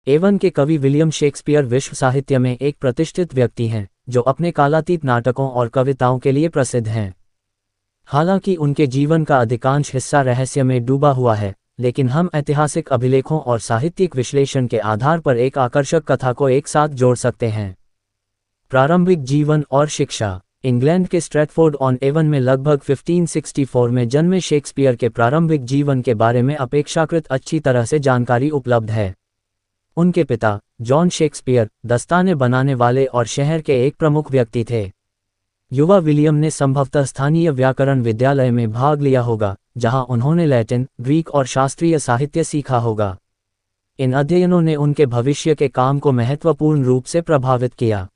Avon के कवि William Shakespeare विश्व साहित्य में एक प्रतिष्ठित व्यक्ति हैं, जो अपने कालातीत नाटकों और कविताओं के लिए प्रसिद्ध हैं। हालांकि उनके जीवन का अधिकांश हिस्सा रहस्य में डूबा हुआ है, लेकिन हम ऐतिहासिक अभिलेखों और साहित्यिक विश्लेषण के आधार पर एक आकर्षक कथा को एक साथ जोड़ सकते हैं। प्रारंभिक जीवन और शिक्षा। इंग्लैंड के स्ट्रैटफोर्ड ऑन एवन में लगभग 1564 में जन्मे शेक्सपियर के प्रारंभिक जीवन के बारे में अपेक्षाकृत अच्छी तरह से जानकारी उपलब्ध है। उनके पिता जॉन शेक्सपियर दस्ताने बनाने वाले और शहर के एक प्रमुख व्यक्ति थे। युवा विलियम ने संभवतः स्थानीय व्याकरण विद्यालय में भाग लिया होगा, जहां उन्होंने लैटिन, ग्रीक और शास्त्रीय साहित्य सीखा होगा। इन अध्ययनों ने उनके भविष्य के काम को महत्वपूर्ण रूप से प्रभावित किया।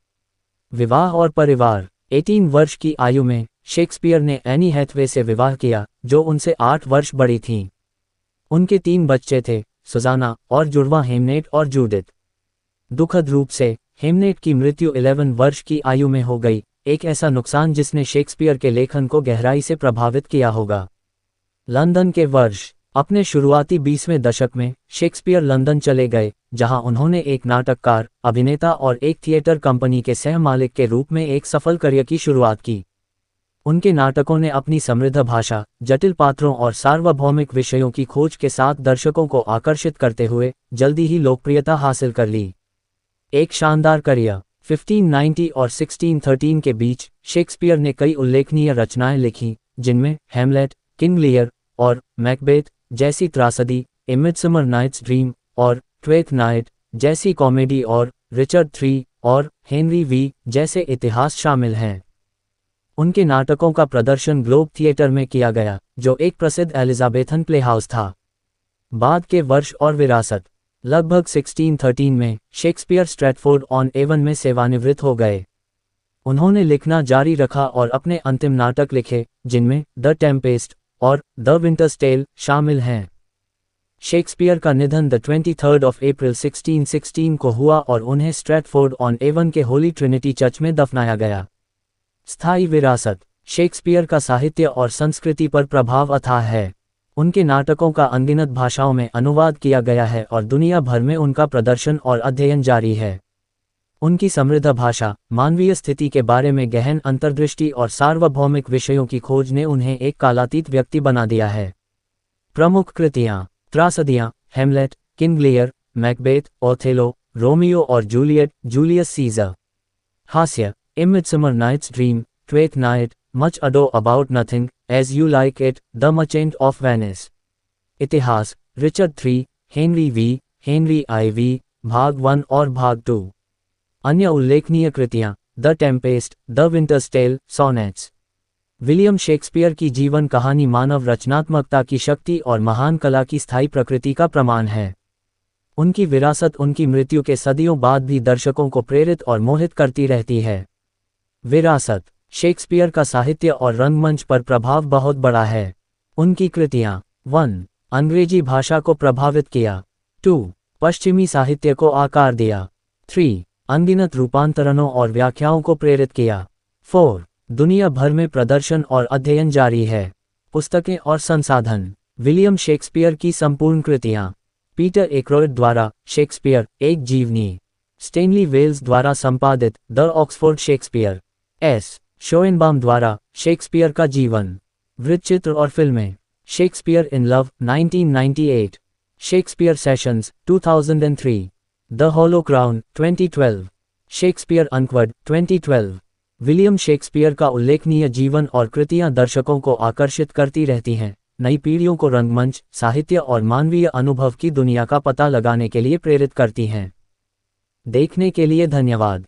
विवाह और परिवार। 18 वर्ष की आयु में शेक्सपियर ने एनी हैथवे से विवाह किया, जो उनसे 8 वर्ष बड़ी थीं। उनके 3 बच्चे थे, सुजाना और जुड़वा हेमनेट और जूडिथ। दुखद रूप से हेमनेट की मृत्यु 11 वर्ष की आयु में हो गई, एक ऐसा नुकसान जिसने शेक्सपियर के लेखन को गहराई से प्रभावित किया होगा। लंदन के वर्ष। अपने शुरुआती 20वें दशक में शेक्सपियर लंदन चले गए, जहां उन्होंने एक नाटककार, अभिनेता और एक थिएटर कंपनी के सह मालिक के रूप में एक सफल करियर की शुरुआत की। उनके नाटकों ने अपनी समृद्ध भाषा, जटिल पात्रों और सार्वभौमिक विषयों की खोज के साथ दर्शकों को आकर्षित करते हुए जल्दी ही लोकप्रियता हासिल कर ली। एक शानदार करियर। 1590 और 1613 के बीच शेक्सपियर ने कई उल्लेखनीय रचनाएं लिखीं, जिनमें हैमलेट, किंग लियर और मैकबेथ जैसी त्रासदी, ए मिडसमर नाइट्स ड्रीम और ट्वेल्थ नाइट जैसी कॉमेडी और रिचर्ड III और हेनरी V जैसे इतिहास शामिल हैं। उनके नाटकों का प्रदर्शन ग्लोब थिएटर में किया गया, जो एक प्रसिद्ध एलिजाबेथन प्लेहाउस था। बाद के वर्ष और विरासत। लगभग 1613 में शेक्सपियर स्ट्रैटफोर्ड ऑन एवन में सेवानिवृत्त हो गए। उन्होंने लिखना जारी रखा और अपने अंतिम नाटक लिखे, जिनमें द टेम्पेस्ट और द विंटर्स टेल शामिल हैं। शेक्सपियर का निधन 23 अप्रैल 1616 को हुआ और उन्हें स्ट्रैटफोर्ड ऑन एवन के होली ट्रिनिटी चर्च में दफनाया गया। स्थायी विरासत। शेक्सपियर का साहित्य और संस्कृति पर प्रभाव अथाह है। उनके नाटकों का अनगिनत भाषाओं में अनुवाद किया गया है और दुनिया भर में उनका प्रदर्शन और अध्ययन जारी है। उनकी समृद्ध भाषा, मानवीय स्थिति के बारे में गहन अंतर्दृष्टि और सार्वभौमिक विषयों की खोज ने उन्हें एक कालातीत व्यक्ति बना दिया है। प्रमुख कृतियाँ। त्रासदियाँ, Hamlet, King Lear, Macbeth, Othello, Romeo और जूलियट, जूलियस सीजर। हास्य, A Midsummer Night's Dream, Twelfth Night, Much Ado About Nothing, As You Like It, The Merchant of Venice. इतिहास, Richard III, Henry V, Henry IV, भाग 1 और भाग 2। अन्य उल्लेखनीय कृतियाँ, The Tempest, The Winter's Tale, sonnets. William Shakespeare की जीवन कहानी मानव रचनात्मकता की शक्ति और महान कला की स्थायी प्रकृति का प्रमाण है। उनकी विरासत उनकी मृत्यु के सदियों बाद भी दर्शकों को प्रेरित और मोहित करती रहती है। विरासत। शेक्सपियर का साहित्य और रंगमंच पर प्रभाव बहुत बड़ा है। उनकी कृतियाँ। 1. अंग्रेजी भाषा को प्रभावित किया। 2. पश्चिमी साहित्य को आकार दिया। 3. अनगिनत रूपांतरणों और व्याख्याओं को प्रेरित किया। 4. दुनिया भर में प्रदर्शन और अध्ययन जारी है। पुस्तकें और संसाधन। विलियम शेक्सपियर की संपूर्ण कृतियाँ। पीटर एकरॉयड द्वारा शेक्सपियर, एक जीवनी। स्टेनली वेल्स द्वारा संपादित The Oxford Shakespeare. S. Schoenbaum द्वारा शेक्सपियर का जीवन। वृत्तचित्र और फिल्में। Shakespeare in Love 1998। Shakespeare Sessions 2003। The Hollow Crown 2012। Shakespeare Uncovered 2012। William Shakespeare का उल्लेखनीय जीवन और कृतियां दर्शकों को आकर्षित करती रहती हैं, नई पीढ़ियों को रंगमंच, साहित्य और मानवीय अनुभव की दुनिया का पता लगाने के लिए प्रेरित करती हैं। देखने के लिए धन्यवाद।